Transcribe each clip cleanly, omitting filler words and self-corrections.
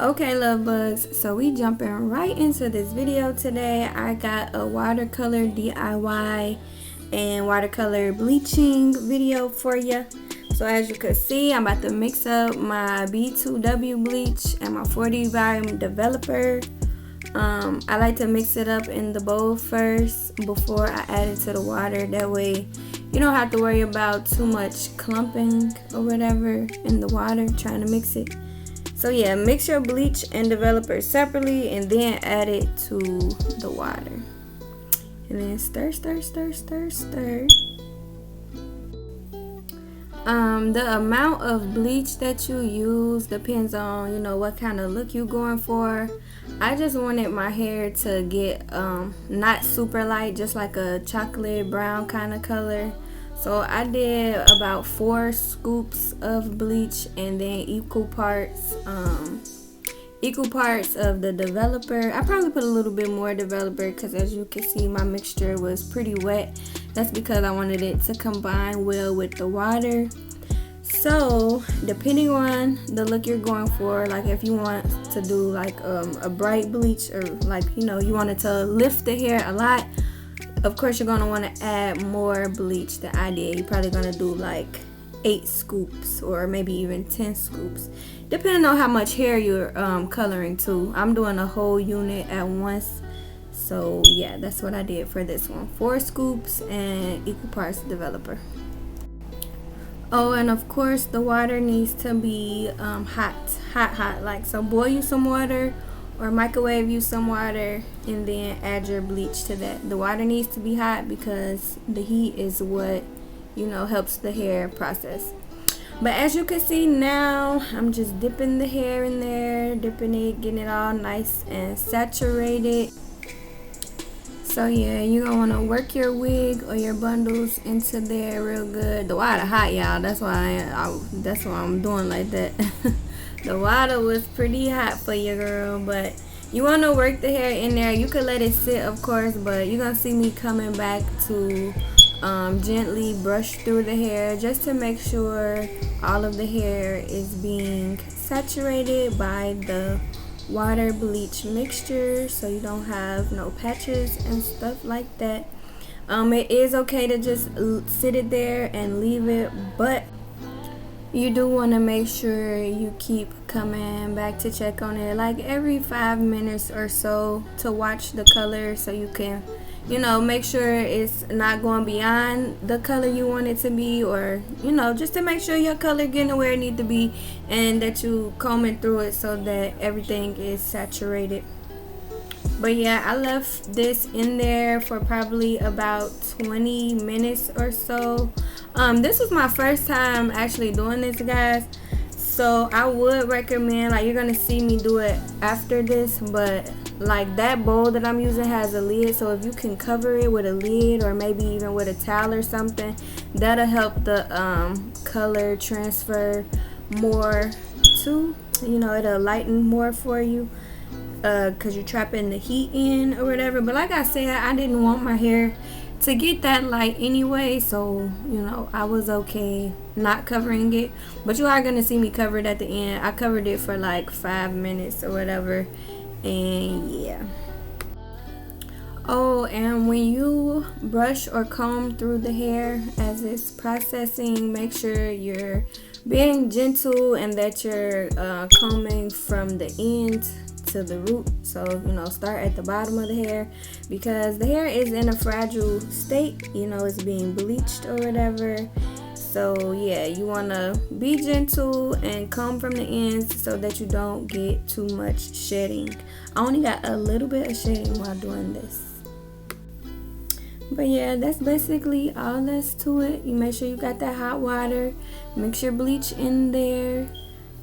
Okay, love bugs, so we jumping right into this video today. I got a watercolor DIY and watercolor bleaching video for you. So as you can see, I'm about to mix up my B2W bleach and my 40 volume developer. I like to mix it up in the bowl first before I add it to the water. That way you don't have to worry about too much clumping or whatever in the water trying to mix it. So yeah, mix your bleach and developer separately and then add it to the water. And then stir, stir, stir, stir, stir. The amount of bleach that you use depends on, what kind of look you're going for. I just wanted my hair to get not super light, just like a chocolate brown kind of color. So I did about 4 scoops of bleach and then equal parts of the developer. I probably put a little bit more developer because as you can see, my mixture was pretty wet. That's because I wanted it to combine well with the water. So depending on the look you're going for, like if you want to do like a bright bleach, or like you want it to lift the hair a lot, of course you're going to want to add more bleach than I did. You're probably going to do like 8 scoops or maybe even 10 scoops, depending on how much hair you're coloring to. I'm doing a whole unit at once. So yeah, that's what I did for this one. 4 scoops and equal parts developer. Oh, and of course the water needs to be hot. Like, so boil you some water or microwave you some water and then add your bleach to that. The water needs to be hot because the heat is what helps the hair process. But as you can see now, I'm just dipping the hair in there, dipping it, getting it all nice and saturated. So yeah, you're gonna want to work your wig or your bundles into there real good. The water hot, y'all. That's why that's why I'm doing like that. The water was pretty hot for you, girl, but you want to work the hair in there. You could let it sit, of course, but you're gonna see me coming back to gently brush through the hair just to make sure all of the hair is being saturated by the water bleach mixture, so you don't have no patches and stuff like that. It is okay to just sit it there and leave it, but you do want to make sure you keep coming back to check on it like every 5 minutes or so to watch the color, so you can make sure it's not going beyond the color you want it to be, or just to make sure your color getting where it need to be and that you combing through it so that everything is saturated. But yeah, I left this in there for probably about 20 minutes or so. This was my first time actually doing this, guys, so I would recommend, like, you're gonna see me do it after this, but like that bowl that I'm using has a lid, so if you can cover it with a lid or maybe even with a towel or something, that'll help the color transfer more too. It'll lighten more for you because you're trapping the heat in or whatever. But like I said, I didn't want my hair to get that light anyway, so I was okay not covering it. But you are gonna see me cover it at the end. I covered it for like 5 minutes or whatever. And yeah. Oh, and when you brush or comb through the hair as it's processing, make sure you're being gentle and that you're combing from the end to the root. So start at the bottom of the hair because the hair is in a fragile state. It's being bleached or whatever. So yeah, you want to be gentle and comb from the ends so that you don't get too much shedding. I only got a little bit of shedding while doing this. But yeah, that's basically all that's to it. You make sure you got that hot water, mix your bleach in there,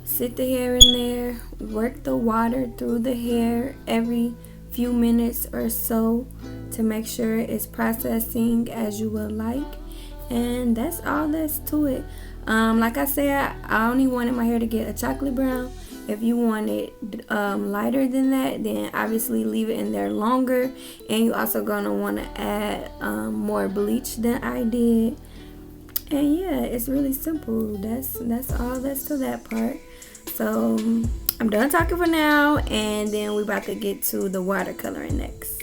sit the hair in there, work the water through the hair every few minutes or so to make sure it's processing as you would like. And that's all that's to it. Like I said, I only wanted my hair to get a chocolate brown. If you want it lighter than that, then obviously leave it in there longer. And you also gonna want to add more bleach than I did. And yeah, it's really simple. That's all that's to that part. So I'm done talking for now, and then we're about to get to the watercoloring next.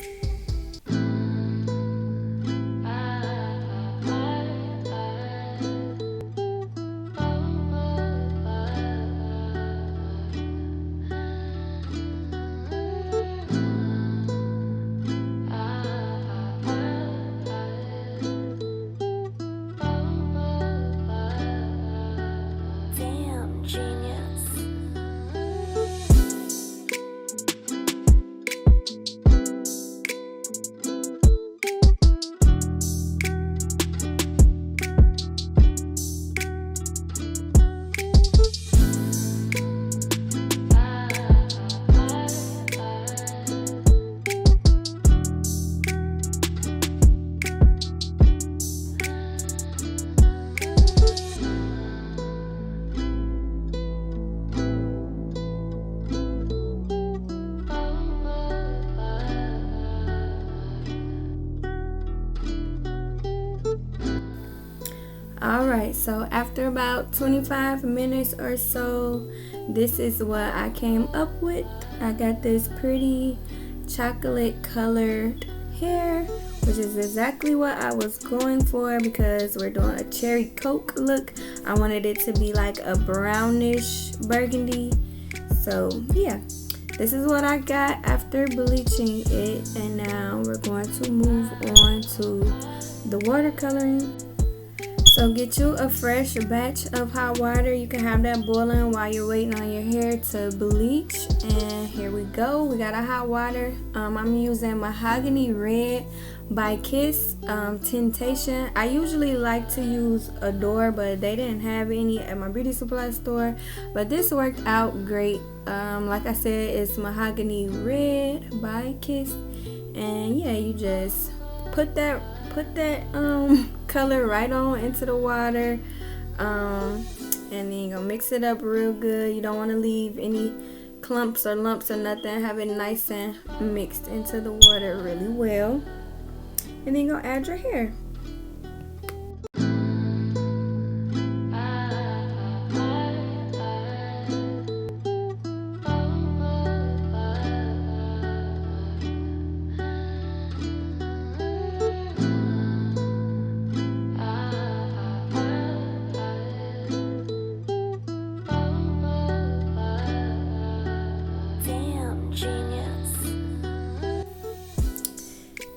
Alright, so after about 25 minutes or so, this is what I came up with. I got this pretty chocolate colored hair, which is exactly what I was going for because we're doing a cherry coke look. I wanted it to be like a brownish burgundy. So yeah, this is what I got after bleaching it, and now we're going to move on to the watercoloring. So get you a fresh batch of hot water. You can have that boiling while you're waiting on your hair to bleach. And here we go. We got a hot water. I'm using Mahogany Red by Kiss Tintation. I usually like to use Adore, but they didn't have any at my beauty supply store. But this worked out great. Like I said, it's Mahogany Red by Kiss. And yeah, you just put that color right on into the water, and then you're gonna mix it up real good. You don't want to leave any clumps or lumps or nothing. Have it nice and mixed into the water really well, and then you're gonna add your hair.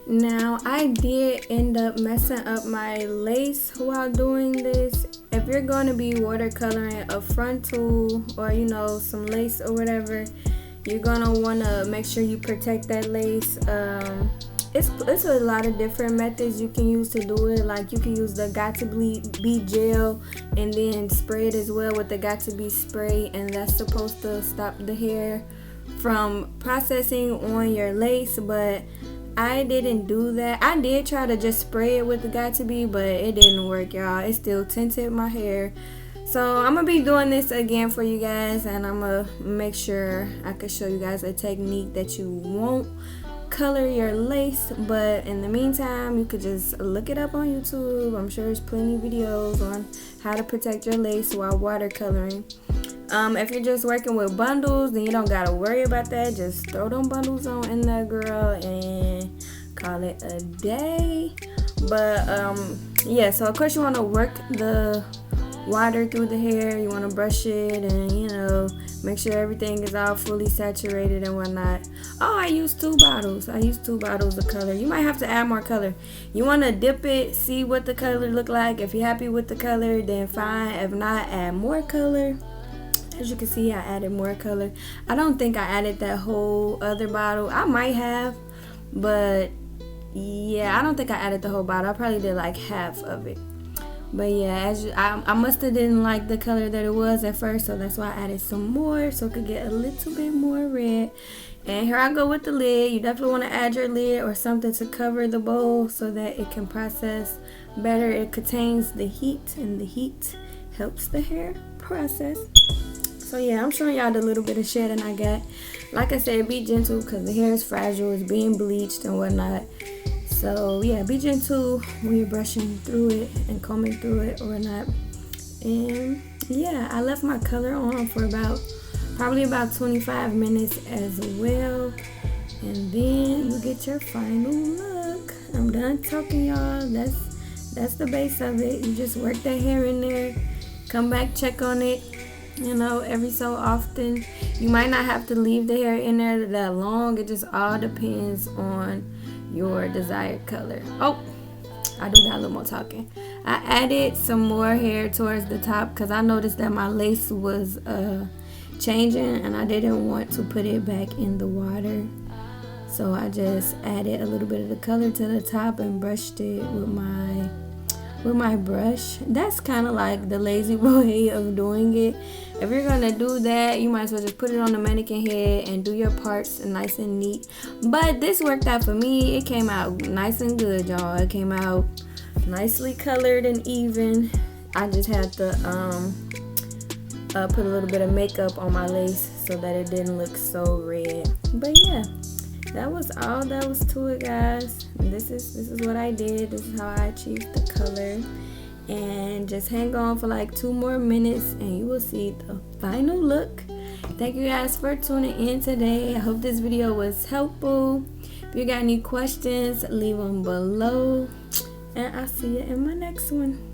Now, I did end up messing up my lace while doing this. If you're going to be watercoloring a frontal or, some lace or whatever, you're going to want to make sure you protect that lace. It's a lot of different methods you can use to do it. Like, you can use the Got to Be gel and then spray it as well with the Got to Be spray, and that's supposed to stop the hair from processing on your lace, but I didn't do that. I did try to just spray it with the Got to Be, but it didn't work, y'all. It still tinted my hair. So I'm gonna be doing this again for you guys, and I'm gonna make sure I can show you guys a technique that you won't color your lace. But in the meantime, you could just look it up on YouTube. I'm sure there's plenty of videos on how to protect your lace while watercoloring. If you're just working with bundles, then you don't gotta worry about that. Just throw them bundles on in there, girl, and call it a day. But yeah, so of course you want to work the water through the hair. You want to brush it and make sure everything is all fully saturated and whatnot. Oh, I used 2 bottles. I used 2 bottles of color. You might have to add more color. You want to dip it, see what the color look like. If you're happy with the color, then fine. If not, add more color. As you can see, I added more color. I don't think I added that whole other bottle. I might have, but yeah, I don't think I added the whole bottle. I probably did like half of it. But yeah, I must have didn't like the color that it was at first, so that's why I added some more so it could get a little bit more red. And here I go with the lid. You definitely want to add your lid or something to cover the bowl so that it can process better. It contains the heat, and the heat helps the hair process. So yeah, I'm showing y'all the little bit of shedding I got. Like I said, be gentle because the hair is fragile. It's being bleached and whatnot. So yeah, be gentle when you're brushing through it and combing through it or whatnot. And yeah, I left my color on for about probably about 25 minutes as well. And then you get your final look. I'm done talking, y'all. That's the base of it. You just work that hair in there, come back, check on it, you know, every so often. You might not have to leave the hair in there that long. It just all depends on your desired color. Oh, I do got a little more talking. I added some more hair towards the top because I noticed that my lace was changing and I didn't want to put it back in the water. So I just added a little bit of the color to the top and brushed it with my brush. That's kind of like the lazy way of doing it. If you're gonna do that, you might as well just put it on the mannequin head and do your parts nice and neat. But this worked out for me. It came out nice and good, y'all. It came out nicely colored and even. I just had to put a little bit of makeup on my lace so that it didn't look so red. But yeah, that was all that was to it, guys. This is what I did. This is how I achieved the color. And just hang on for like 2 more minutes and you will see the final look. Thank you guys for tuning in today. I hope this video was helpful. If you got any questions, leave them below. And I'll see you in my next one.